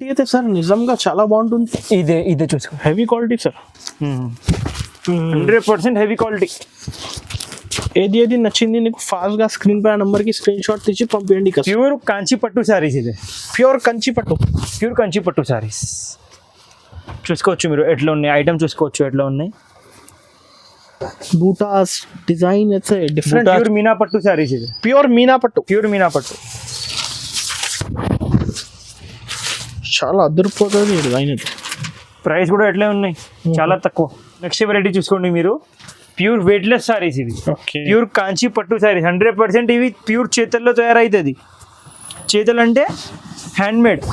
అయితే సార్ నిజంగా చాలా బాగుంటుంది. ఇదే చూసుకో, heavy quality sir, 100% heavy quality. ఏది నచ్చింది నీకు ఫాస్ట్ గా స్క్రీన్ పై నంబర్ కి స్క్రీన్ షాట్ తీసి పంపించండి. ప్యూర్ కాంచి పట్టు సారీస్, ఇది ప్యూర్ కంచి పట్టు, ప్యూర్ కంచి పట్టు సారీస్ చూసుకోవచ్చు మీరు. ఎట్లా ఉన్నాయి ఐటమ్ చూసుకోవచ్చు ఎట్లా ఉన్నాయి. బూటాస్ డిజైన్ అయితే డిఫరెంట్. ప్యూర్ మీనా పట్టు సారీస్, ఇది ప్యూర్ మీనా పట్టు, ప్యూర్ మీనా పట్టు. చాలా అదిరిపోతుంది డిజైన్ అయితే. ప్రైస్ కూడా ఎట్లా ఉన్నాయి, చాలా తక్కువ. నెక్స్ట్ వెరైటీ చూసుకోండి మీరు, ప్యూర్ వెయిట్లెస్ సారీస్ ఇవి. ప్యూర్ కాంచి పట్టు సారీస్ 100%. ఇవి ప్యూర్ చేతుల్లో తయారవుతుంది. చేతులు అంటే హ్యాండ్మేడ్.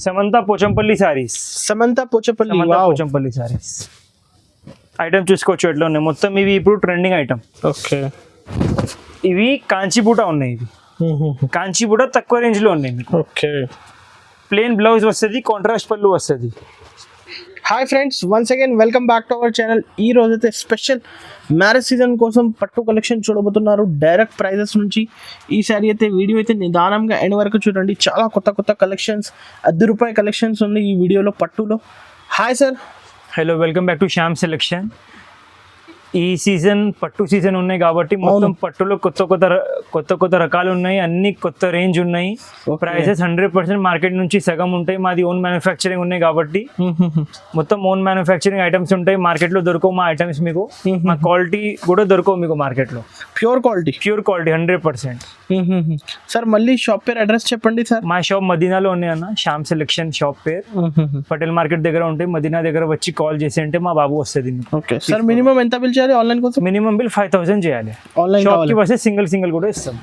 సమంత పోచంపల్లి సారీస్, సమంత పోచంపల్లి, పోచంపల్లి సారీస్. ఐటమ్ చూసుకోవచ్చు ఎట్లా ఉన్నాయి. మొత్తం ఇవి ఇప్పుడు ట్రెండింగ్ ఐటమ్. ఓకే, ఇవి కాంచీబూట ఉన్నాయి. ఇవి కాంచీబూట తక్కువ రేంజ్లో ఉన్నాయి మీకు. ఓకే, ప్లెయిన్ బ్లౌజ్ వస్తుంది, కాంట్రాస్ట్ పళ్ళు వస్తుంది. Hi friends, once again welcome back to our channel. ఈ రోజైతే స్పెషల్ మ్యారేజ్ సీజన్ కోసం పట్టు కలెక్షన్ చూడబోతున్నారు. డైరెక్ట్ ప్రైజెస్ నుంచి ఈ సారీ అయితే వీడియో అయితే నిదానంగా ఎండ్ వరకు చూడండి. చాలా కొత్త కొత్త కలెక్షన్స్, ₹10 కలెక్షన్స్ ఉన్నాయి ఈ వీడియోలో పట్టులో. Hi sir. Hello, welcome back to Shyam selection. ఈ సీజన్ పట్టు సీజన్ ఉన్నాయి కాబట్టి మొత్తం పట్టులో కొత్త కొత్త రకాలు ఉన్నాయి. అన్ని కొత్త రేంజ్ ఉన్నాయి. ప్రైసెస్ 100% మార్కెట్ నుంచి సగం ఉంటాయి. మాది ఓన్ మ్యానుఫ్యాక్చరింగ్ ఉన్నాయి కాబట్టి మొత్తం ఓన్ మ్యానుఫ్యాక్చరింగ్ ఐటమ్స్ ఉంటాయి. మార్కెట్లో దొరకవు మా ఐటమ్స్ మీకు. మా క్వాలిటీ కూడా దొరకవు మీకు మార్కెట్లో. Pure quality 100%. సార్ మళ్ళీ షాప్ పేరు అడ్రస్ చెప్పండి సార్. మా షాప్ మదీనాలో ఉన్నాయి అన్న. శ్యామ్ సెలెక్షన్ షాప్ పేరు. పటేల్ మార్కెట్ దగ్గర ఉంటాయి. మదీనా దగ్గర వచ్చి కాల్ చేసి అంటే మా బాబు వస్తుంది. ఓకే సార్, మినిమం ఎంత బిల్ చేయాలి ఆన్లైన్ కోసం? మినిమం బిల్ 5,000 చేయాలి. ఆన్లైన్ షాప్ కి వస్తే సింగిల్ కూడా ఇస్తాం.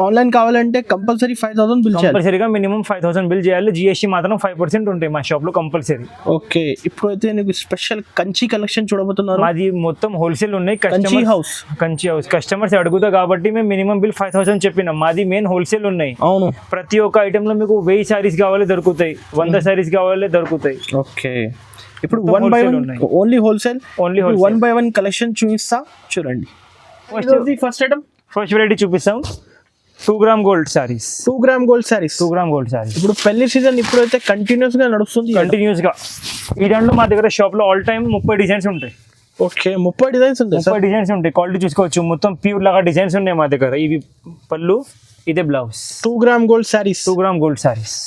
ఆన్లైన్ కావాలంటే కంపల్సరీ 5,000 బిల్ చేయాలి. కంపల్సరీగా మినిమం 5,000 బిల్ చేయాలి. జిఎస్టీ మాత్రం 5% ఉంటాయి మా షాప్ లో కంపల్సరీ. ఓకే, ఇప్పుడు అయితే నీకు స్పెషల్ కంచి కలెక్షన్ చూడబోతున్నారు. మాది మొత్తం హోల్సేల్ ఉన్నాయి. కంచి హౌస్ కస్టమర్స్ అడుగుతా కాబట్టి మేము మినిమం బిల్ 5,000 చెప్పినాం. మాది మెయిన్ హోల్సేల్ ఉన్నాయి. అవును, ప్రతి ఒక్క ఐటమ్ లో మీకు 1000 సారీస్ కావాలి దొరుకుతాయి, 100 సారీస్ కావాలి దొరుకుతాయి. ఓకే, ఇప్పుడు 1 by 1 only wholesale. 1 by 1 collection చూపిస్తా చూడండి. ఫస్ట్ ఐటమ్, ఫస్ట్ వెరైటీ చూపిస్తాం. 2 gram gold saris. 2 gram gold saris. 2 gram gold saris ఇప్పుడు పెళ్లి సీజన్ ఇప్పుడైతే కంటిన్యూస్ గా నడుస్తుంది. కంటిన్యూస్ గా ఈ దాంట్లో మా దగ్గర షాప్ లో ఆల్ టైమ్ 30 డిజైన్స్ ఉంటాయి. ఓకే, 30 డిజైన్స్ ఉంటాయి. 30 డిజైన్స్ ఉంటాయి. క్వాలిటీ చూసుకోవచ్చు. మొత్తం ప్యూర్ లాగా డిజైన్స్ ఉన్నాయి మా దగ్గర. ఇవి పళ్ళు, ఇదే blouse. 2 gram gold saris. 2 gram gold saris.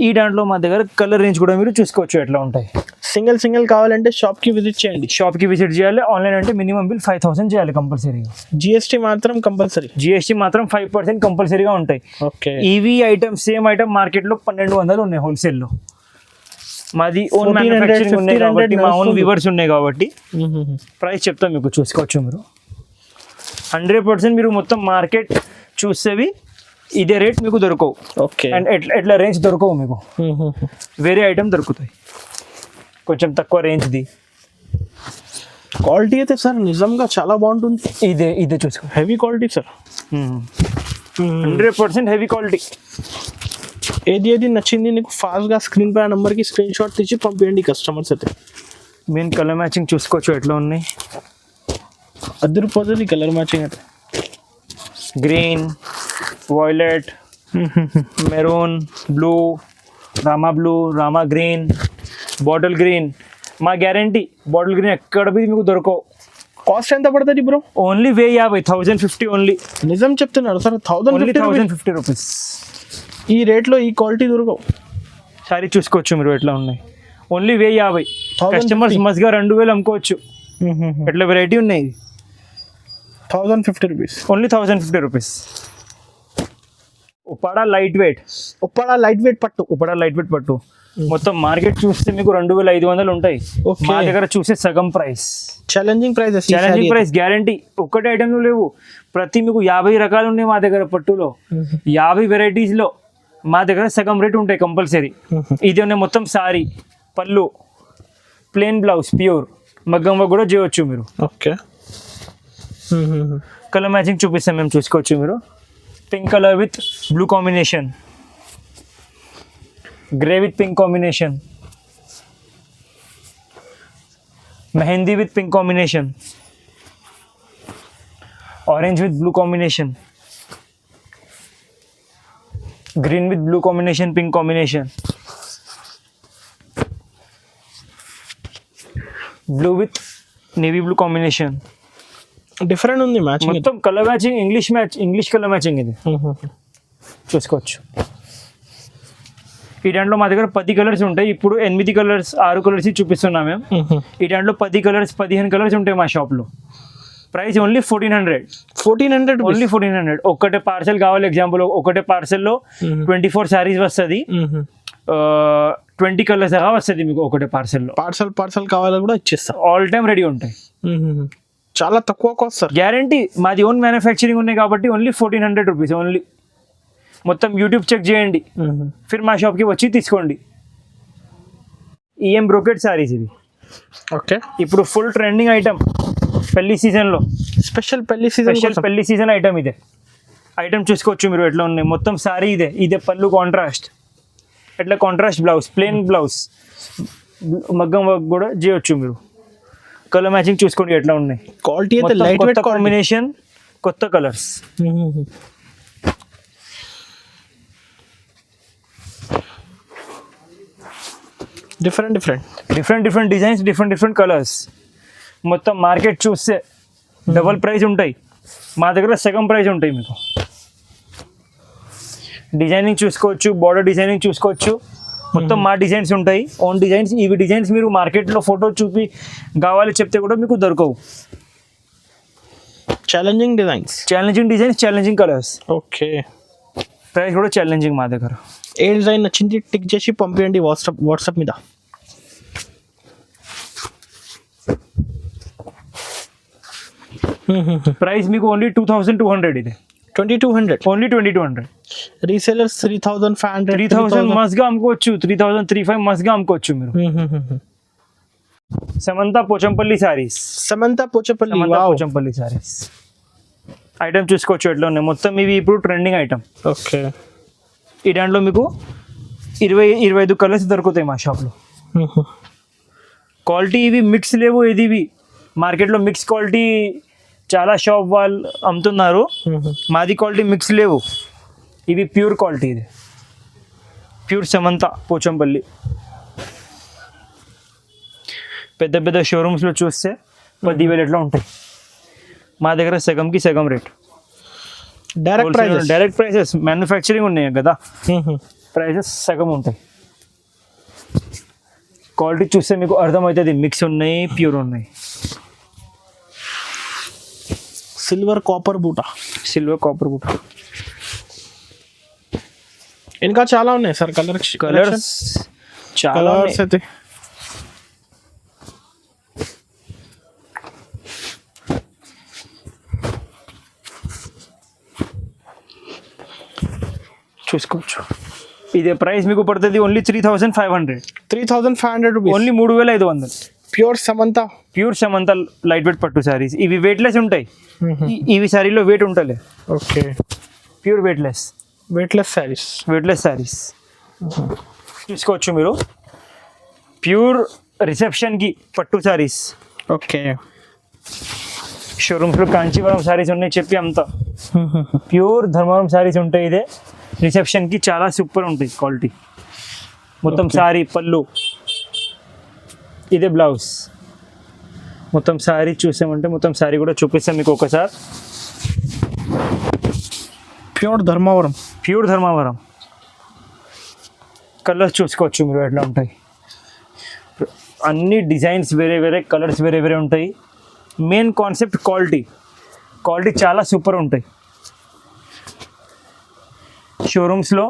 ఈ దాంట్లో మా దగ్గర కలర్ రేంజ్ కూడా మీరు చూసుకోవచ్చు ఎట్లా ఉంటాయి. సింగిల్ కావాలంటే షాప్ కి విజిట్ చేయండి. షాప్ కి విజిట్ చేయాలి. ఆన్లైన్ అంటే మినిమం బిల్ 5,000 చేయాలి కంపల్సరీగా. జిఎస్టీ మాత్రం కంపల్సరీ. జిఎస్టీ మాత్రం 5% కంపల్సరీగా ఉంటాయి. Okay, EV item same item market లో 1,200 ఉన్నాయి హోల్సేల్ లో. మాది ఓన్ మ్యానుఫ్యాక్చరింగ్ ఉన్నాయి కాబట్టి, మా ఓన్ వ్యూవర్స్ ఉన్నాయి కాబట్టి ప్రైస్ చెప్తాం మీకు, చూసుకోవచ్చు మీరు. 100% మీరు మొత్తం మార్కెట్ చూసేవి ఇదే రేట్ మీకు దొరకవు. ఓకే, అండ్ ఎట్లా రేంజ్ దొరకవు మీకు. వేరే ఐటమ్ దొరుకుతాయి కొంచెం తక్కువ రేంజ్ది. క్వాలిటీ అయితే సార్ నిజంగా చాలా బాగుంటుంది. ఇదే చూసుకో, heavy quality sir, 100% heavy quality. ఏది నచ్చింది నీకు ఫాస్ట్ గా స్క్రీన్ పై నంబర్ కి స్క్రీన్ షాట్ తీసి పంపించండి కస్టమర్స్ అయితే. మెయిన్ కలర్ మ్యాచింగ్ చూసుకోవచ్చు ఎట్లా ఉన్నాయి. అదిరిపోతుంది కలర్ మ్యాచింగ్ అయితే. Green, violet, maroon, blue, Rama green, bottle green. మా గ్యారంటీ బాటిల్ గ్రీన్ ఎక్కడ పోయి మీకు దొరకవు. కాస్ట్ ఎంత పడుతుంది బ్రో? Only 1,050 only. నిజం చెప్తున్నాడు సార్, 1,050 రూపీస్. ఈ రేట్లో ఈ క్వాలిటీ దొరకవు. సారీ చూసుకోవచ్చు మీరు ఎట్లా ఉన్నాయి. ఓన్లీ 1,050. కస్టమర్స్ మస్గా 2,000 అమ్ముకోవచ్చు. ఎట్లా వెరైటీ ఉన్నాయి. 1,050 rupees, only 1,050 rupees. Uppada light weight పట్టు. మొత్తం మార్కెట్ చూస్తే మీకు 2,500 ఉంటాయి. మా దగ్గర చూసే సగం ప్రైస్. Challenging price guarantee. ఒక్కటే ఐటమ్ లేవు, ప్రతి మీకు 50 రకాలు ఉన్నాయి మా దగ్గర పట్టులో. 50 వెరైటీస్ లో మా దగ్గర సగం రేట్ ఉంటాయి కంపల్సరీ. ఇది ఉన్నాయి మొత్తం సారీ, పళ్ళు, ప్లెయిన్ బ్లౌజ్, ప్యూర్ మగ్గం వర్క్ కూడా చేయవచ్చు మీరు. ఓకే, కలర్ మ్యాచింగ్ చూపిస్తాం మేము, చూసుకోవచ్చు మీరు. Pink colour with blue combination, grey with pink combination, mehndi with pink combination, orange with blue combination, green with blue combination, pink combination, blue with navy blue combination. Different ఉంది matching. మొత్తం colour matching, English colour matching ఇది చూసుకోవచ్చు. ఈ దాంట్లో మా దగ్గర 10 colours ఉంటాయి. ఇప్పుడు 8 కలర్స్ 6 కలర్స్ చూపిస్తున్నాం మేము. ఈ దాంట్లో 10 కలర్స్ 15 కలర్స్ ఉంటాయి మా షాప్లో. Price only 1400. ఓన్లీ 1400. ఒకటే పార్సెల్ కావాలి. ఎగ్జాంపుల్ ఒకటే పార్సెల్లో 24 శారీస్ వస్తుంది. 20 కలర్స్ దాకా వస్తుంది మీకు ఒకటే పార్సెల్లో. పార్సల్ కావాలని కూడా ఇచ్చేస్తాం. ఆల్ టైమ్ రెడీ ఉంటాయి. చాలా తక్కువ కాస్ట్ సార్. గ్యారంటీ మాది ఓన్ మ్యానుఫ్యాక్చరింగ్ ఉన్నాయి కాబట్టి ఓన్లీ 1400 రూపీస్ ఓన్లీ. మొత్తం యూట్యూబ్ చెక్ చేయండి, ఫిర్ మా షాప్కి వచ్చి తీసుకోండి. ఈఎం బ్రోకెట్ సారీస్ ఇవి. ఓకే, ఇప్పుడు ఫుల్ ట్రెండింగ్ ఐటమ్ పెళ్లి సీజన్లో. స్పెషల్ పెళ్లి సీజన్ ఐటమ్ ఇదే. ఐటమ్ చూసుకోవచ్చు మీరు ఎట్లా ఉన్నాయి. మొత్తం సారీ ఇదే పళ్ళు కాంట్రాస్ట్, ఎట్లా కాంట్రాస్ట్ బ్లౌజ్, ప్లెయిన్ బ్లౌజ్, మగ్గం వర్క్ కూడా చేయొచ్చు మీరు. కలర్ మ్యాచింగ్ చూసుకోండి ఎట్లా ఉన్నాయి. క్వాలిటీ అయితే లైట్ వెయిట్ కాంబినేషన్, కొత్త colours. Different designs, different colours. మొత్తం మార్కెట్ చూస్తే డబల్ ప్రైస్ ఉంటాయి, మా దగ్గర సగం ప్రైస్ ఉంటాయి మీకు. డిజైనింగ్ చూసుకోవచ్చు, బార్డర్ డిజైనింగ్ చూసుకోవచ్చు. మొత్తం మా డిజైన్స్ ఉంటాయి, ఓన్ డిజైన్స్. ఇవి డిజైన్స్ మీరు మార్కెట్లో ఫోటో చూపి కావాలి చెప్తే కూడా మీకు దొరకవు. Challenging designs, challenging colours. Okay, price కూడా ఛాలెంజింగ్ మా దగ్గర. ఏ డిజైన్ నచ్చింది టిక్ చేసి పంపించండి వాట్సాప్ మీద. ప్రైస్ మీకు ఓన్లీ 2200. ఇది 2200. ఓన్లీ 2200. రీసేలర్స్ 3500. 3000 మస్గా అమ్ముకోవచ్చు, 3035 మస్గా అమ్ముకోవచ్చు మీరు. సమంత పోచంపల్లి సారీస్. ఐటమ్ చూసుకోవచ్చు ఎట్లా ఉన్నాయి. మొత్తం ఇవి ఇప్పుడు ట్రెండింగ్ ఐటమ్. ఓకే, ఈ దాంట్లో మీకు 20-25 కలర్స్ దొరుకుతాయి మా షాప్లో. క్వాలిటీ ఇవి మిక్స్ లేవు. ఇవి మార్కెట్లో మిక్స్ క్వాలిటీ చాలా షాప్ వాళ్ళు అమ్ముతున్నారు. మాది క్వాలిటీ మిక్స్ లేవు, ఇవి ప్యూర్ క్వాలిటీ. ఇది ప్యూర్ సమంత పోచంపల్లి. పెద్ద షోరూమ్స్లో చూస్తే 10,000 ఎట్లా ఉంటాయి. మా దగ్గర సగంకి సగం రేట్. డైరెక్ట్ ప్రైసెస్ మ్యానుఫ్యాక్చరింగ్ ఉన్నాయి కదా, ప్రైసెస్ సగం ఉంటాయి. క్వాలిటీ చూస్తే మీకు అర్థమవుతుంది, మిక్స్ ఉన్నాయి, ప్యూర్ ఉన్నాయి. సిల్వర్ కాపర్ బూటా. ఇంకా చాలా ఉన్నాయి సార్ కలర్స్ చాలా అయితే. చూసుకోవచ్చు. ఇదే ప్రైస్ మీకు పడుతుంది only 3500 rupees. Only 3500. Pure Samantha light weight పట్టు సారీస్. ఇవి వెయిట్లెస్ ఉంటాయి. ఇవి సారీలో వెయిట్ ఉంటలే. ఓకే, ప్యూర్ వెయిట్లెస్ సారీస్ చూసుకోవచ్చు మీరు. ప్యూర్ రిసెప్షన్కి పట్టు సారీస్. ఓకే, షోరూమ్స్లో కాంచీవరం సారీస్ ఉన్నాయి చెప్పి అంతా. ప్యూర్ ధర్మవరం సారీస్ ఉంటాయి. ఇదే రిసెప్షన్కి చాలా సూపర్ ఉంటుంది క్వాలిటీ. మొత్తం సారీ పళ్ళు, ఇదే బ్లౌజ్. మొత్తం సారీ చూసామంటే మొత్తం సారీ కూడా చూపిస్తాం మీకు ఒకసారి. ప్యూర్ ధర్మవరం కలర్స్ చూసుకోవచ్చు మీరు ఎట్లా ఉంటాయి. అన్ని డిజైన్స్ వేరే, కలర్స్ వేరే ఉంటాయి. మెయిన్ కాన్సెప్ట్ క్వాలిటీ చాలా సూపర్ ఉంటాయి. షోరూమ్స్లో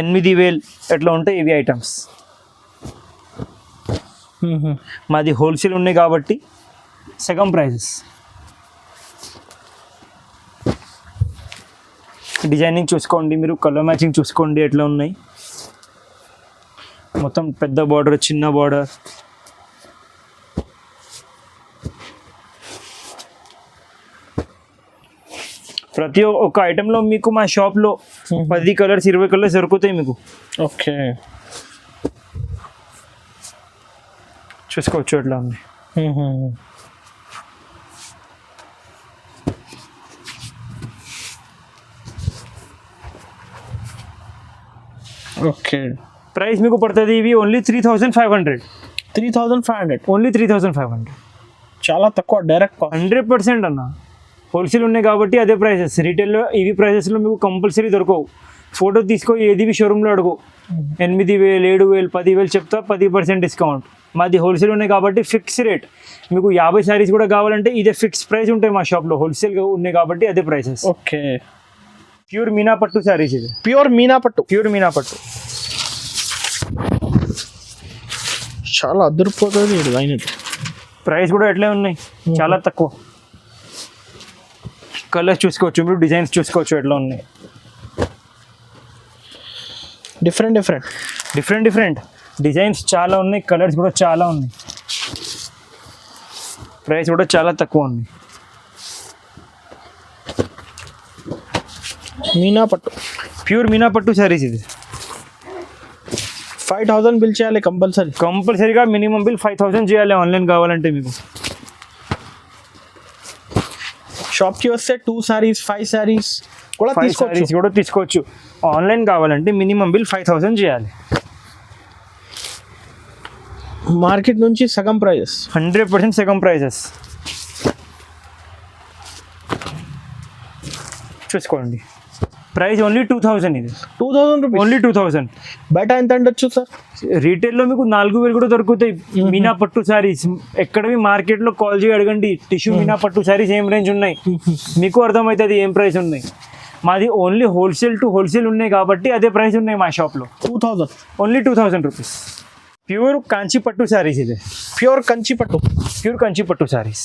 8,000 ఎట్లా ఉంటాయి ఇవి ఐటమ్స్. మాది హోల్సేల్ ఉన్నాయి కాబట్టి సగం ప్రైజెస్. డిజైనింగ్ చూసుకోండి మీరు, కలర్ మ్యాచింగ్ చూసుకోండి ఎట్లా ఉన్నాయి. మొత్తం పెద్ద బార్డర్, చిన్న బార్డర్. ప్రతి ఒక్క ఐటెంలో మీకు మా షాప్లో 10 కలర్స్ 20 కలర్స్ దొరుకుతాయి మీకు. ఓకే, చూసుకోవచ్చు ఎట్లా ఉంది. ఓకే. ప్రైస్ మీకు పడుతుంది ఇవి ఓన్లీ 3,500. 3,500 ఓన్లీ 3,500. చాలా తక్కువ డైరెక్ట్ కాస్ట్. 100% అన్న. హోల్సేల్ ఉన్నాయి కాబట్టి అదే ప్రైసెస్. రీటైల్లో ఇవి ప్రైసెస్లో మీకు కంపల్సరీ దొరకవు. ఫోటో తీసుకో ఏది షోరూంలో అడుగు 8,000 7,000 10,000 చెప్తా 10% డిస్కౌంట్. మాది హోల్సేల్ ఉన్నాయి కాబట్టి ఫిక్స్ రేట్. మీకు 50 శారీస్ కూడా కావాలంటే ఇదే ఫిక్స్ ప్రైస్ ఉంటాయి మా షాప్లో. హోల్సేల్గా ఉన్నాయి కాబట్టి అదే ప్రైసెస్. ఓకే. ప్యూర్ మీనా పట్టు శారీస్ ఇది. ప్యూర్ మీనా పట్టు. ప్యూర్ మీనా పట్టు చాలా అదిరిపోతుంది డిజైన్. ప్రైస్ కూడా ఎట్లే ఉన్నాయి, చాలా తక్కువ. కలర్స్ చూసుకోవచ్చు మీరు, డిజైన్స్ చూసుకోవచ్చు ఎట్లా ఉన్నాయి. డిఫరెంట్ డిజైన్స్ చాలా ఉన్నాయి, కలర్స్ కూడా చాలా ఉన్నాయి. ప్రైస్ కూడా చాలా తక్కువ ఉంది. మీనా పట్టు, ప్యూర్ మీనా పట్టు శారీస్ ఇది. 5,000 బిల్ చేయాలి కంపల్సరీగా. మినిమం బిల్ 5,000 చేయాలి ఆన్లైన్ కావాలంటే. మీకు షాప్కి వస్తే 2 sarees 5 sarees కూడా 5 sarees కూడా తీసుకోవచ్చు. ఆన్లైన్ కావాలంటే మినిమం బిల్ 5,000 చేయాలి. మార్కెట్ నుంచి సగం ప్రైజెస్. 100% సగం ప్రైజెస్. చూసుకోండి. ప్రైస్ ఓన్లీ 2,000 ఇది. 2,000 రూపీస్. ఓన్లీ 2,000. బయట ఎంత ఉండొచ్చు సార్? రీటైల్లో మీకు 4,000 కూడా దొరుకుతాయి మీనా పట్టు శారీస్. ఎక్కడవి మార్కెట్లో కాల్ చేసి అడగండి టిష్యూ మీనా పట్టు శారీస్ ఏం రేంజ్ ఉన్నాయి, మీకు అర్థమవుతుంది ఏం ప్రైస్ ఉన్నాయి. మాది ఓన్లీ హోల్సేల్ టు హోల్సేల్ ఉన్నాయి కాబట్టి అదే ప్రైస్ ఉన్నాయి మా షాప్లో. 2,000. Only 2,000 rupees. ప్యూర్ కాంచి పట్టు శారీస్ ఇది. ప్యూర్ కంచి పట్టు శారీస్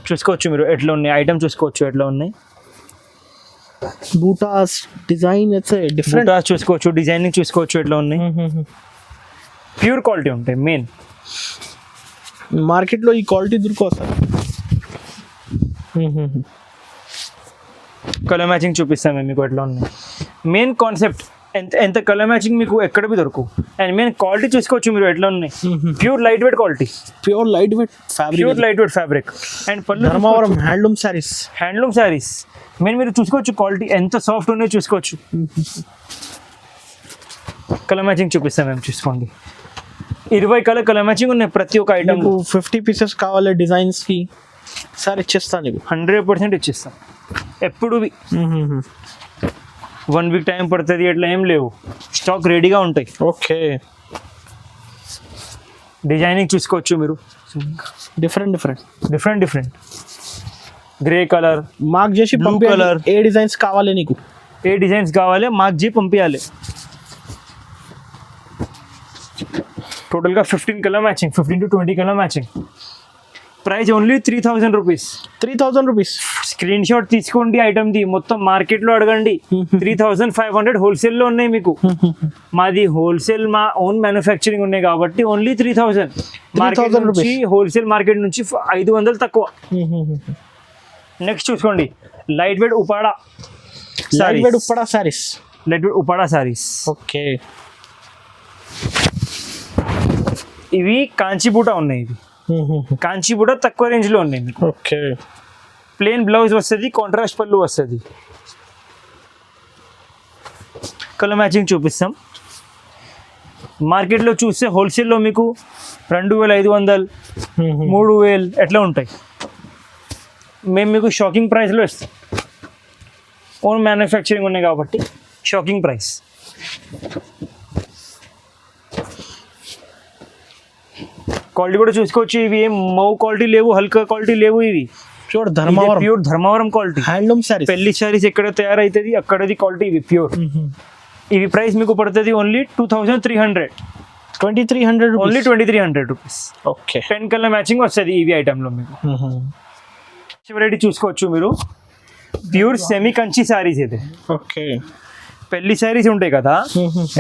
చూసుకోవచ్చు మీరు ఎట్లా ఉన్నాయి. ఐటమ్ చూసుకోవచ్చు ఎట్లా ఉన్నాయి. బూటాస్ డిజైన్ డిఫరెంట్ చూసుకోవచ్చు, డిజైనింగ్ చూసుకోవచ్చు ఎట్లా ఉన్నాయి. ప్యూర్ క్వాలిటీ ఉంటాయి. మెయిన్ మార్కెట్లో ఈ క్వాలిటీ దొరకవు సార్. కలర్ మ్యాచింగ్ చూపిస్తాం మేము మీకు ఎట్లా ఉన్నాయి. మెయిన్ కాన్సెప్ట్ ఎంత కలర్ మ్యాచింగ్ మీకు ఎక్కడ బి దొరకవు. అండ్ మెయిన్ క్వాలిటీ చూసుకోవచ్చు మీరు ఎట్లా ఉన్నాయి. Pure light weight quality, pure light weight fabric. And Dharmavaram handloom saris main మీరు చూసుకోవచ్చు క్వాలిటీ ఎంత సాఫ్ట్ ఉన్నాయో చూసుకోవచ్చు. కలర్ మ్యాచింగ్ చూపిస్తాం మేము, చూసుకోండి. 20 కలర్ మ్యాచింగ్ ఉన్నాయి ప్రతి ఒక్క ఐటమ్. 50 pieces కావాలి డిజైన్స్కి సార్ ఇచ్చేస్తాను నీకు. 100% ఇచ్చేస్తాం. ఎప్పుడు 1 week టైం పడుతుంది అట్లా ఏం లేవు, స్టాక్ రెడీగా ఉంటాయి. ఓకే. డిజైనింగ్ చూసుకోవచ్చు మీరు. డిఫరెంట్ గ్రే కలర్ మార్క్ చేసి బ్లూ కలర్. ఏ డిజైన్స్ కావాలి నీకు, ఏ డిజైన్స్ కావాలి మార్క్ చేసి పంపించాలి. టోటల్గా 15 colour matching, 15 to 20 colour matching. Price only 3,000 rupees. 3,000 rupees. Screen shot తీసుకోండి ఐటమ్ది, మొత్తం మార్కెట్లో అడగండి. 3,500 హోల్సేల్లో ఉన్నాయి మీకు. మాది హోల్సేల్, మా ఓన్ మ్యానుఫ్యాక్చరింగ్ ఉన్నాయి కాబట్టి ఓన్లీ 3,000. మార్కెట్ నుంచి హోల్సేల్ మార్కెట్ నుంచి 500 తక్కువ. నెక్స్ట్ చూసుకోండి, light weight Uppada saris. Okay. ఇవి కాంచీబూటా ఉన్నాయి. ఇవి కాంచీబూటా తక్కువ రేంజ్లో ఉన్నాయి మీకు. ఓకే. ప్లెయిన్ బ్లౌజ్ వస్తుంది, కాంట్రాస్ట్ పళ్ళు వస్తుంది. కలర్ మ్యాచింగ్ చూపిస్తాం. మార్కెట్లో చూస్తే హోల్సేల్లో మీకు 2,500 3,000 ఎట్లా ఉంటాయి. మేము మీకు షాకింగ్ ప్రైస్లో ఇస్తాం. ఓన్ మ్యానుఫ్యాక్చరింగ్ ఉన్నాయి కాబట్టి షాకింగ్ ప్రైస్. క్వాలిటీ కూడా చూసుకోవచ్చు. ఇవి ఏం మౌ క్వాలిటీ లేవు, హల్కా క్వాలిటీ లేవు. ఇవి pure Dharmavaram quality handloom saris. పెళ్లి సారీస్ ఎక్కడ తయారైతుంది అక్కడది క్వాలిటీ. ఇవి ప్యూర్. ఇవి ప్రైస్ మీకు పడుతుంది only 2,300. 2,300 only 2,300 rupees. Okay. 10 colour matching వస్తుంది ఇవి ఐటెంలో మీకు. వెరైటీ చూసుకోవచ్చు మీరు. ప్యూర్ సెమీ కంచి సారీస్ ఇది. ఓకే. పెళ్లి సారీస్ ఉంటాయి కదా,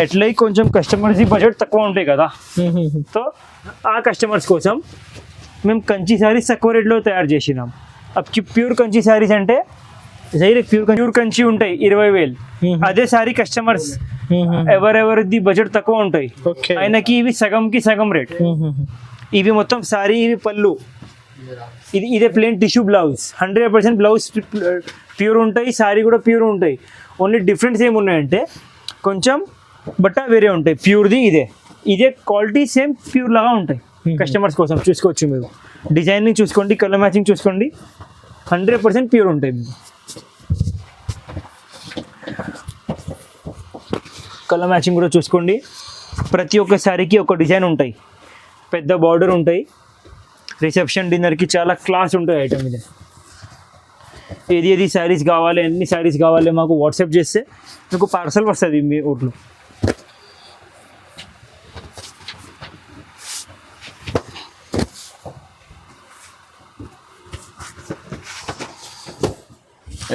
ఎట్లా కొంచెం కస్టమర్స్ బడ్జెట్ తక్కువ ఉంటాయి కదా, సో ఆ కస్టమర్స్ కోసం మేము కంచి సారీస్ తక్కువ రేట్లో తయారు చేసినాం. అప్కి ప్యూర్ కంచి సారీస్ అంటే ప్యూర్ కంచి ఉంటాయి 20,000. అదే సారీ కస్టమర్స్ ఎవరెవరిది బడ్జెట్ తక్కువ ఉంటాయి ఆయనకి ఇవి సగంకి సగం రేట్. ఇవి మొత్తం సారీ, ఇవి పళ్ళు, ఇదే plain tissue blouse. 100% blouse pure ఉంటాయి, సారీ కూడా ప్యూర్ ఉంటాయి. ఓన్లీ డిఫరెన్స్ ఏమున్నాయంటే కొంచెం బట్ట వేరే ఉంటాయి, ప్యూర్ది ఇదే క్వాలిటీ సేమ్ ప్యూర్ లాగా ఉంటాయి. కస్టమర్స్ కోసం చూసుకోవచ్చు మీరు. డిజైనింగ్ చూసుకోండి, కలర్ మ్యాచింగ్ చూసుకోండి, 100% ప్యూర్ ఉంటాయి మీకు. కలర్ మ్యాచింగ్ కూడా చూసుకోండి. ప్రతి ఒక్క శారీకి ఒక డిజైన్ ఉంటాయి, పెద్ద బార్డర్ ఉంటాయి. రిసెప్షన్ డిన్నర్కి చాలా క్లాస్ ఉంటాయి ఐటమ్ ఇది. ఏది శారీస్ కావాలి, ఎన్ని శారీస్ కావాలి మాకు వాట్సాప్ చేస్తే మీకు పార్సల్ వస్తుంది మీ ఊర్లో.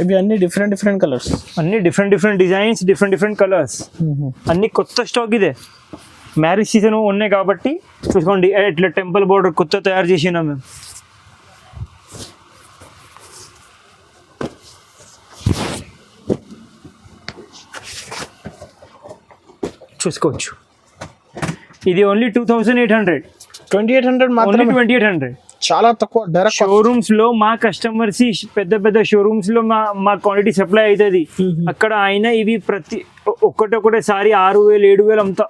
ఇవి అన్ని డిఫరెంట్ కలర్స్, అన్ని డిఫరెంట్ డిజైన్స్, డిఫరెంట్ కలర్స్, అన్ని కొత్త స్టాక్ ఇదే. మ్యారేజ్ సీజన్ ఉన్నాయి కాబట్టి చూసుకోండి. ఇట్లా టెంపుల్ బోర్డర్ కొత్త తయారు చేసినాం మేము. చూసుకోవచ్చు. ఇది ఓన్లీ 2800, 2800 మాత్రమే. 2800 చాలా తక్కువ. డైరెక్ట్ షోరూమ్స్ లో మా కస్టమర్స్ పెద్ద షోరూమ్స్ లో మా క్వాంటిటీ సప్లై అవుతుంది. అక్కడ అయినా ఇవి ప్రతి ఒకటేసారి 6000 7000 అమ్ముతా.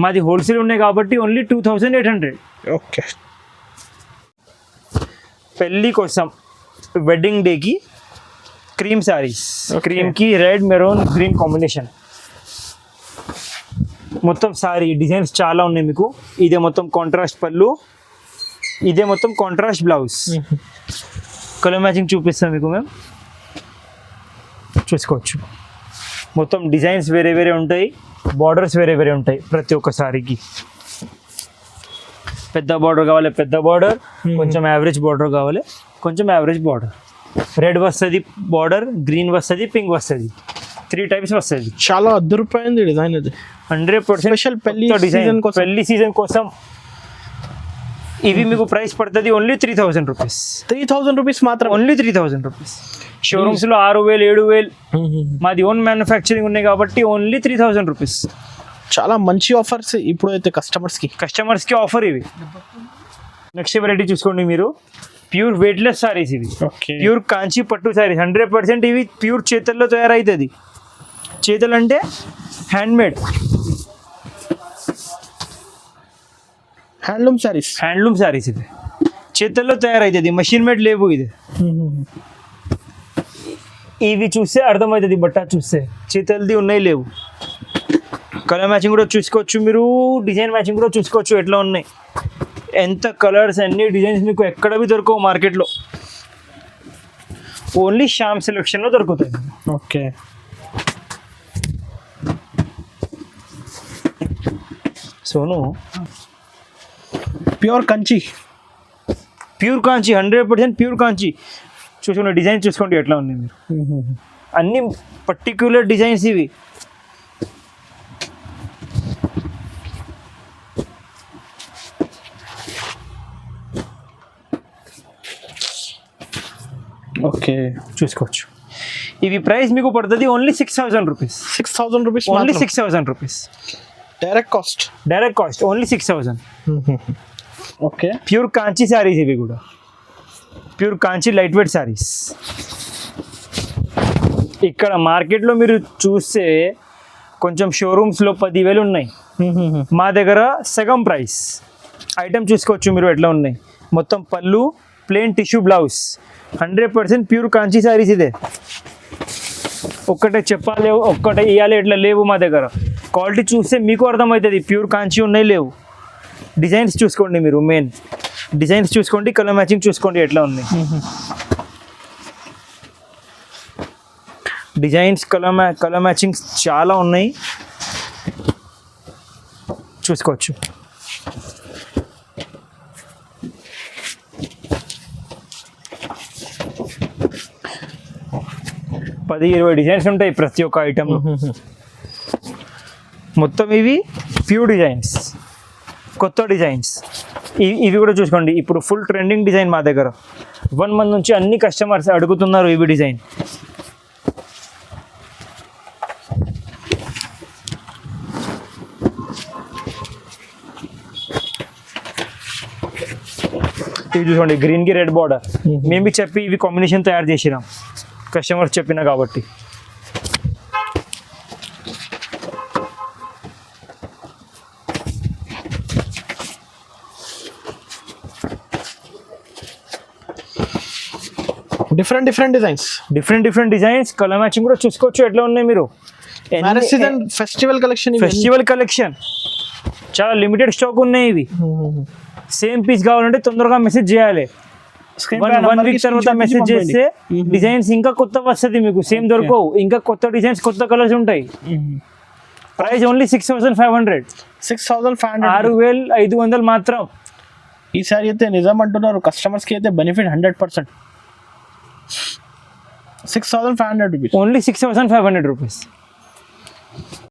మాది హోల్సేల్ ఉన్నాయి కాబట్టి ఓన్లీ 2800. ఓకే. పెళ్ళి కోసం వెడ్డింగ్ డేకి క్రీమ్ శారీస్, క్రీమ్కి రెడ్ మెరూన్ గ్రీన్ కాంబినేషన్. మొత్తం సారీ డిజైన్స్ చాలా ఉన్నాయి మీకు. ఇదే మొత్తం కాంట్రాస్ట్ పళ్ళు, ఇదే మొత్తం కాంట్రాస్ట్ బ్లౌజ్. కలర్ మ్యాచింగ్ చూపిస్తాం మీకు మేము, చూసుకోవచ్చు. మొత్తం డిజైన్స్ వేరే ఉంటాయి, బార్డర్స్ వేరే ఉంటాయి ప్రతి ఒక్క సారీకి. పెద్ద బార్డర్ కావాలి పెద్ద బార్డర్, కొంచెం యావరేజ్ బార్డర్ కావాలి కొంచెం యావరేజ్ బార్డర్. రెడ్ వస్తుంది బార్డర్, గ్రీన్ వస్తుంది, పింక్ వస్తుంది, 3 టైప్స్ వస్తుంది. చాలా అద్భుతమైంది డిజైన్ ఇది. 100% స్పెషల్ పెళ్లి డిజైన్. పెళ్లి సీజన్ కోసం ఇవి మీకు ప్రైస్ పడుతుంది ఓన్లీ 3000 రూపీస్. 3000 రూపీస్ మాత్రం. Only 3000 rupees. షోరూమ్స్ లో 6000 7000. మాది ఓన్ మ్యానుఫ్యాక్చరింగ్ ఉన్నాయి కాబట్టి ఓన్లీ 3000 రూపీస్. చాలా మంచి ఆఫర్స్ ఇప్పుడు అయితే కస్టమర్స్కి ఆఫర్ ఇవి. నెక్స్ట్ వెరైటీ చూసుకోండి మీరు. ప్యూర్ వెయిట్లెస్ సారీస్ ఇవి. ప్యూర్ కాంచీ పట్టు సారీస్ 100%. ఇవి ప్యూర్ చేతుల్లో తయారవుతుంది. చేతులు అంటే హ్యాండ్మేడ్, హ్యాండ్లూమ్ సారీస్ ఇది. చేతుల్లో తయారవుతుంది, మషిన్ మేడ్ లేవు ఇది. ఇవి చూస్తే అర్థమవుతుంది, బట్ట చూస్తే చేతులది ఉన్నాయి లేవు. కలర్ మ్యాచింగ్ కూడా చూసుకోవచ్చు మీరు, డిజైన్ మ్యాచింగ్ కూడా చూసుకోవచ్చు ఎట్లా ఉన్నాయి. ఎంత కలర్స్ అన్ని డిజైన్స్ మీకు ఎక్కడ బి దొరకవు మార్కెట్లో, ఓన్లీ శ్యామ్ సెలెక్షన్లో దొరుకుతాయి. Okay. Sonu pure Kanchi 100% pure కాంచి. చూసుకోండి డిజైన్ చూసుకోండి ఎట్లా ఉన్నాయి మీరు. అన్ని పర్టిక్యులర్ డిజైన్స్ ఇవి. ఓకే, చూసుకోవచ్చు. ఇవి ప్రైస్ మీకు పడుతుంది only 6000 rupees. 6000 rupees only 6000 rupees. Direct cost only 6000. Okay. Pure Kanchi saris ఇవి కూడా. Pure Kanchi light weight saris. ఇక్కడ మార్కెట్లో మీరు చూస్తే కొంచెం షోరూమ్స్లో 10,000 ఉన్నాయి, మా దగ్గర సగం ప్రైస్. ఐటమ్ చూసుకోవచ్చు మీరు ఎట్లా ఉన్నాయి. మొత్తం పళ్ళు, plain tissue blouse, 100% pure Kanchi saris ఇదే. ఒక్కటే చెప్పాలి ఒక్కటే ఇవ్వాలి ఎట్లా లేవు మా దగ్గర. క్వాలిటీ చూస్తే మీకు అర్థమవుతుంది ప్యూర్ కాంచీ ఉన్నాయి లేవు. డిజైన్స్ చూసుకోండి మీరు, మెయిన్ డిజైన్స్ చూసుకోండి, కలర్ మ్యాచింగ్ చూసుకోండి ఎట్లా ఉన్నాయి. డిజైన్స్ కలర్ మ్యాచింగ్స్ చాలా ఉన్నాయి, చూసుకోవచ్చు. పది 20 డిజైన్స్ ఉంటాయి ప్రతి ఒక్క ఐటమ్. మొత్తం ఇవి ప్యూర్ డిజైన్స్, కొత్త డిజైన్స్. ఇవి కూడా చూసుకోండి. ఇప్పుడు ఫుల్ ట్రెండింగ్ డిజైన్ మా దగ్గర 1 మంత్ నుంచి అన్ని కస్టమర్స్ అడుగుతున్నారు ఇవి డిజైన్. ఇవి చూసుకోండి, గ్రీన్కి రెడ్ బార్డర్. మేము చెప్పి ఇవి కాంబినేషన్ తయారు చేసినాం, కస్టమర్స్ చెప్పినా కాబట్టి. Different designs. Different designs, colour matching కూడా చూసుకోవచ్చు ఎట్లా ఉన్నాయి మీరు. మ్యారేజ్ సీజన్ ఫెస్టివల్ కలెక్షన్ చాలా లిమిటెడ్ స్టాక్ ఉన్నాయి ఇవి. సేమ్ పీస్ కావాలంటే తొందరగా మెసేజ్ చేయాలి. వన్ వీక్ తర్వాత మెసేజ్ చేస్తే డిజైన్స్ ఇంకా కొత్త వస్తుంది మీకు, సేమ్ దొరకవు, ఇంకా కొత్త డిజైన్స్ కొత్త కలర్స్ ఉంటాయి. Price only 6,500. 6,500 మాత్రం. ఈ సారీ అయితే నిజం అంటున్నారు, కస్టమర్స్ కి అయితే బెనిఫిట్ 100%. 6,500 rupees, only 6,500 rupees.